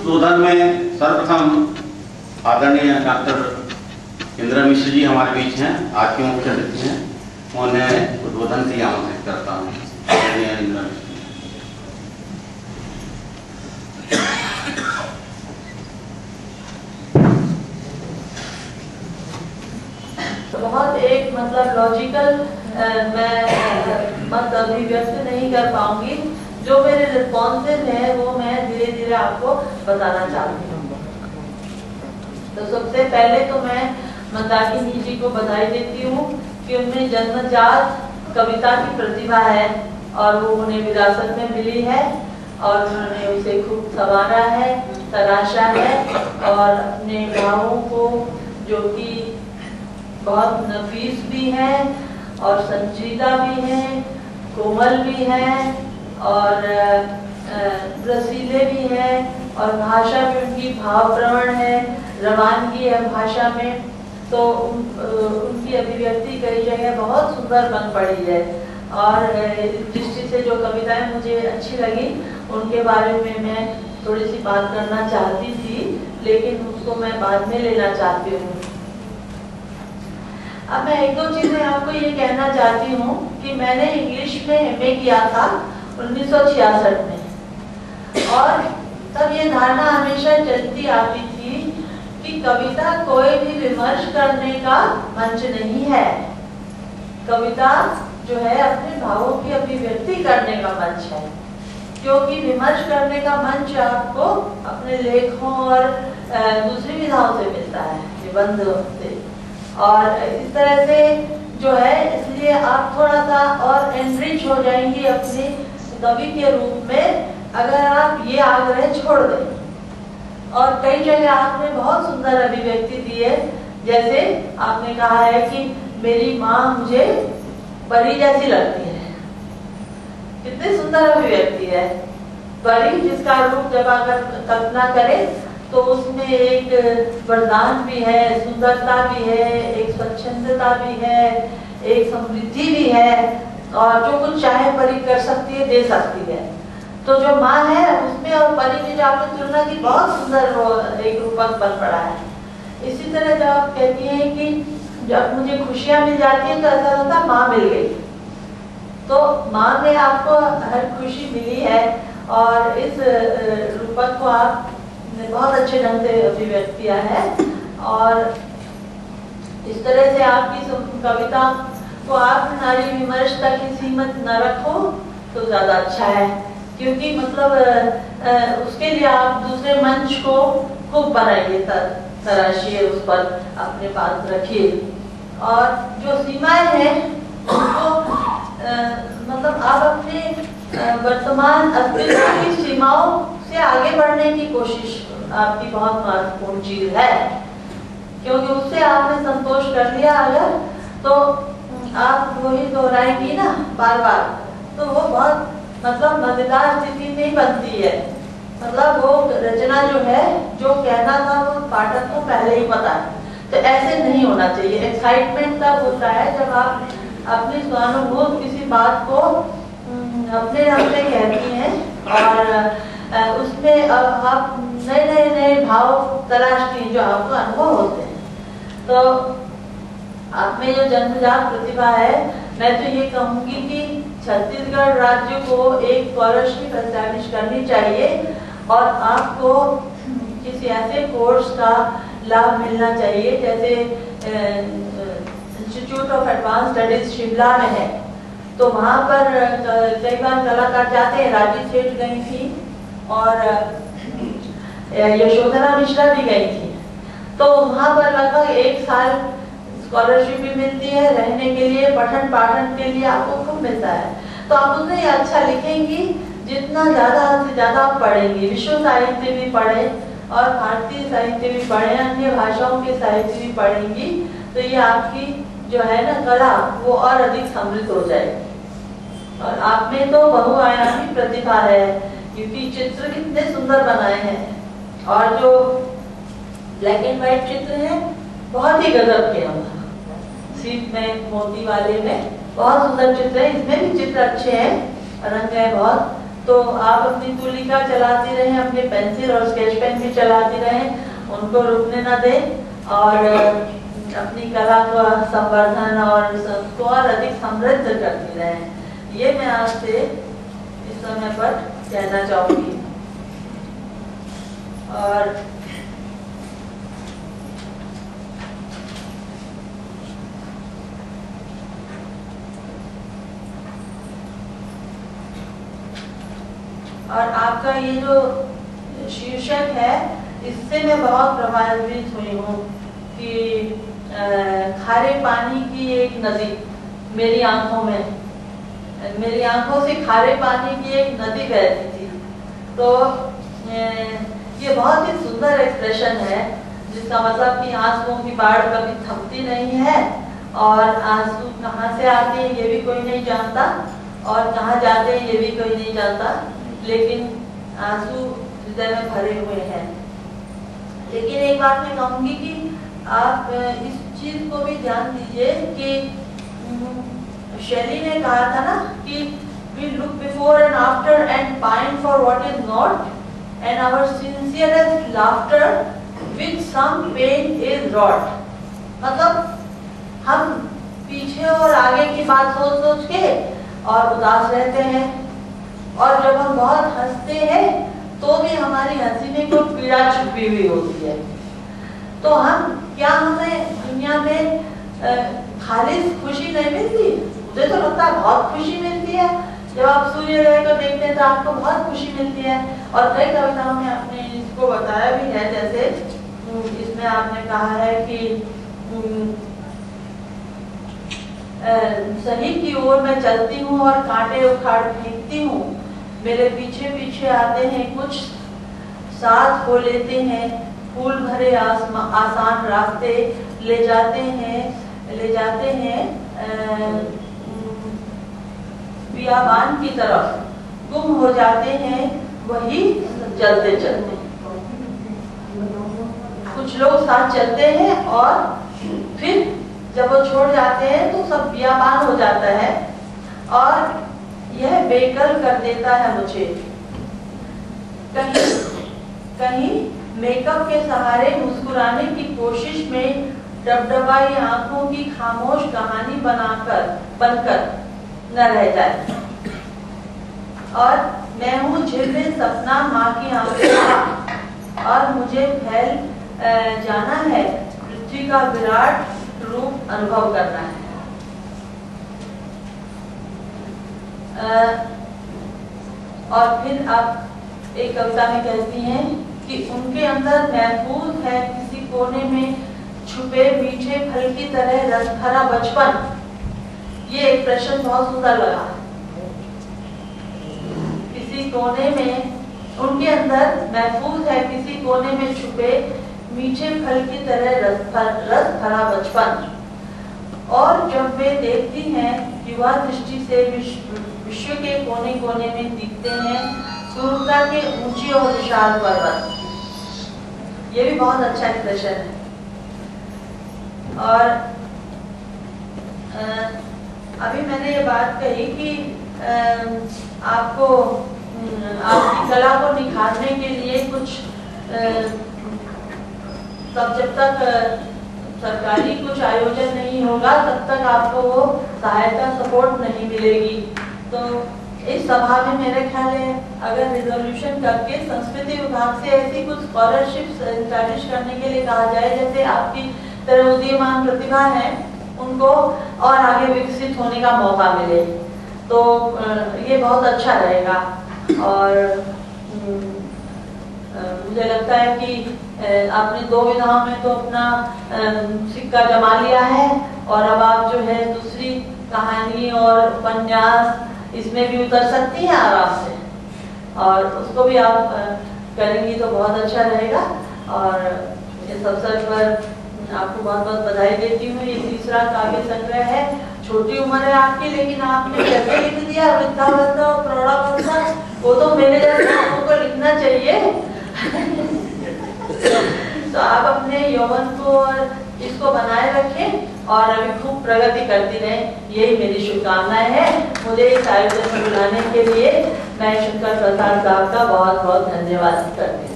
उद्बोधन में सर्वप्रथम आदरणीय डॉक्टर इंदिरा मिश्र जी हमारे बीच हैं, आज के मुख्य अतिथि हैं। मैं उन्हें उद्बोधन के लिए आमंत्रित करता हूँ। आदरणीय इंदिरा मिश्र। बहुत एक मतलब लॉजिकल मैं मत अभिव्यक्त नहीं कर पाऊंगी। जो मेरे रिस्पॉन्सेज हैं वो मैं धीरे धीरे आपको बताना चाहती हूँ। तो सबसे पहले तो मैं मंदाकिनी जी को बधाई देती हूँ कि उनमें जन्मजात कविता की प्रतिभा है और वो उन्हें विरासत में मिली है और उन्होंने उसे खूब संवारा है, तराशा है और अपने भावों को जो कि बहुत नफीस भी है और संजीदा भी है, कोमल भी है और रसीले भी है और भाषा भी उनकी भावप्रवण है, रवानगी है भाषा में। तो उनकी अभिव्यक्ति कई जगह बहुत सुंदर बन पड़ी है और इस दृष्टि से जो कविताएं मुझे अच्छी लगी उनके बारे में मैं थोड़ी सी बात करना चाहती थी, लेकिन उसको मैं बाद में लेना चाहती हूँ। अब मैं एक दो चीजें आपको ये कहना चाहती हूँ कि मैंने इंग्लिश में एमए किया था 1966 में और तब ये धारणा हमेशा चलती आती थी कि कविता कोई भी विमर्श करने का मंच नहीं है। कविता जो है अपने भावों की अभिव्यक्ति करने का मंच है, क्योंकि विमर्श करने का मंच आपको अपने लेखों और दूसरी विधाओं से मिलता है, निबंध से। और इस तरह से जो है, इसलिए आप थोड़ा सा और एनरिच हो जाएंगी अपने कवि के रूप में अगर आप ये आग्रह छोड़ दें। और कई जगह आपने बहुत सुंदर अभिव्यक्ति दी है, जैसे आपने कहा है कि मेरी माँ मुझे परी जैसी लगती है। कितनी सुंदर अभिव्यक्ति है। परी जिसका रूप जब अगर कल्पना करें तो उसमें एक वरदान भी है, सुंदरता भी है, एक स्वच्छंदता भी है, एक समृद्धि भी है और जो कुछ चाहे परी कर सकती है, दे सकती है। तो जो माँ है उसमें और परी में जो आपने तुलना की, बहुत सुंदर एक रूपक बन पड़ा है। इसी तरह जब आप कहती हैं कि जब मुझे खुशियाँ मिल जाती हैं तो ऐसा होता है माँ मिल गई। तो माँ में आपको हर खुशी मिली है और इस रूपक को आप बहुत अच्छे ढंग से अभिव्यक्त किया है। और इस तरह से आपकी कविता को आप नारी विमर्श तक ही सीमित न रखो तो ज्यादा अच्छा है, क्योंकि मतलब उसके लिए आप दूसरे मंच को खूब बनाइए, तराशिए, उस पर अपने पास रखिए। और जो सीमाएं हैं उनको मतलब आप अपने वर्तमान अस्तित्व की सीमाओं से आगे बढ़ने की कोशिश आपकी बहुत महत्वपूर्ण चीज है, क्योंकि उससे आपने संतोष कर लिया अगर, तो आप वही दोहराएंगी ना बार बार, तो वो बहुत मतलब मजेदार स्थिति नहीं बनती है। मतलब वो रचना जो है, जो कहना था वो पाठक को पहले ही पता है। तो ऐसे नहीं होना चाहिए। एक्साइटमेंट तब होता है जब आप अपनी स्वानुभूत किसी बात को अपने रंग में कहती हैं और उसमें आप नए नए भाव तलाशती जो आपको अनुभव होते हैं। तो आप में जो जन्मजात प्रतिभा है, मैं तो ये कहूँगी कि छत्तीसगढ़ राज्य को एक स्कॉलरशिप एस्टैब्लिश करनी चाहिए और आपको किसी ऐसे कोर्स का लाभ मिलना चाहिए जैसे institute of advance studies Shimla में है। तो वहाँ पर कई बार कलाकार जाते हैं, राजी सेठ गई थी और यशोधरा मिश्रा भी गई थी। तो वहाँ पर लगभग 1 साल स्कॉलरशिप भी मिलती है, रहने के लिए, पठन पाठन के लिए आपको खूब मिलता है। तो आप उसमें अच्छा लिखेंगी, जितना ज़्यादा से ज़्यादा आप पढ़ेंगी, विश्व साहित्य भी पढ़े और भारतीय साहित्य भी पढ़े, अन्य भाषाओं के साहित्य भी पढ़ेंगी, तो ये आपकी जो है ना कला वो और अधिक समृद्ध हो जाएगी। और आप में तो बहुआयामी प्रतिभा है, क्योंकि चित्र कितने सुंदर बनाए हैं और जो ब्लैक एंड व्हाइट चित्र हैं बहुत ही गजब के हैं। सीप में, मोती वाले में बहुत सुंदर चित्र है, इसमें भी चित्र अच्छे हैं, रंग है बहुत, तो आप अपनी तुलिका चलाती रहें, अपने पेंसिल और स्केच पेन भी चलाती रहें, उनको रुकने ना दें और अपनी कला का संवर्धन और उसको और अधिक समृद्ध करती रहें। ये मैं आपसे इस समय पर कहना चाहूँगी। और आपका ये जो शीर्षक है, इससे मैं बहुत प्रभावित हुई हूँ कि खारे पानी की एक नदी मेरी आंखों से खारे पानी की एक नदी बहती थी। तो ये बहुत ही सुंदर एक्सप्रेशन है, जिसका मतलब कि आंसुओं की बाढ़ कभी थमती नहीं है और आंसू कहाँ से आते हैं ये भी कोई नहीं जानता और कहाँ जाते हैं ये भी कोई नहीं जानता, लेकिन आंसू हृदय में भरे हुए हैं। लेकिन एक बात मैं कहूँगी कि आप इस चीज को भी ध्यान दीजिए कि शैली ने कहा था ना कि we look before and after and pine for what is not, and our sincerest laughter with some pain is wrought। मतलब हम पीछे और आगे की बात सोच सोच के और उदास रहते हैं, और जब हम बहुत हंसते हैं तो भी हमारी हंसी में कोई पीड़ा छुपी हुई होती है। तो हमें दुनिया में खालिस खुशी नहीं मिलती? मुझे तो लगता है बहुत खुशी मिलती है। जब आप सूर्योदय को देखते हैं तो आपको बहुत खुशी मिलती है। और कई कविताओं में आपने इसको बताया भी है, जैसे इसमें आपने कहा है कि सही की ओर मैं चलती हूँ और कांटे उखाड़ फेंकती हूँ, मेरे पीछे पीछे आते हैं कुछ, साथ हो लेते हैं, फूल भरे आसान रास्ते ले जाते हैं बियाबान की तरफ, गुम हो जाते हैं वही चलते चलते। कुछ लोग साथ चलते हैं और फिर जब वो छोड़ जाते हैं तो सब बियाबान हो जाता है और यह बेकल कर देता है मुझे। कहीं मेकअप के सहारे मुस्कुराने की कोशिश में डबडबाई आंखों की खामोश कहानी बनकर न रह जाए। और मैं हूँ झिलमिल सपना माँ की आंखों का, और मुझे फैल जाना है, पृथ्वी का विराट रूप अनुभव करना है। और फिर आप एक कविता में कहती हैं कि उनके अंदर महफूज है किसी कोने में छुपे मीठे फल की तरह रस भरा बचपन। ये एक्सप्रेशन बहुत सुंदर लगा। किसी कोने में उनके अंदर महफूज है किसी कोने में छुपे मीठे फल की तरह रस भरा बचपन। और जब वे देखती हैं युवा दृष्टि से विश्व के कोने कोने में दिखते हैं सूर्यता के ऊंचे और विशाल पर्वत। ये भी बहुत अच्छा एक्सप्रेशन है। और अभी मैंने ये बात कही कि आपको आपकी कला को निखारने के लिए कुछ तब जब तक सरकारी कुछ आयोजन नहीं होगा तब तक आपको वो सहायता सपोर्ट नहीं मिलेगी। तो इस सभा में मेरे ख्याल है अगर रिजोल्यूशन करके संस्कृति विभाग से ऐसी कुछ स्कॉलरशिप एस्टैब्लिश करने के लिए कहा जाए, जैसे आपकी तरह उदीयमान प्रतिभा है उनको और आगे विकसित होने का मौका मिले, तो ये बहुत अच्छा रहेगा। और मुझे लगता है कि आपने 2 विधाओं में तो अपना सिक्का जमा लिया है, और अब आप जो है दूसरी कहानी और उपन्यास इसमें भी उतर सकती हैं आराम से, और उसको भी आप करेंगी तो बहुत अच्छा रहेगा। और इस अवसर पर आपको बहुत बहुत बधाई देती हूँ। ये तीसरा काव्य संग्रह है। छोटी उम्र है आपकी, लेकिन आपने कैसे लिख दिया वृद्धावस्था और प्रौढ़ावस्था, वो तो मेरे जैसे लोगों को लिखना चाहिए। तो आप अपने यौवन को और इसको बनाए रखें और अभी खूब प्रगति करती रहे, यही मेरी शुभकामनाएं हैं। मुझे इस आयोजन में बुलाने के लिए मैं शंकर प्रसाद साहब का बहुत बहुत धन्यवाद करती हूँ।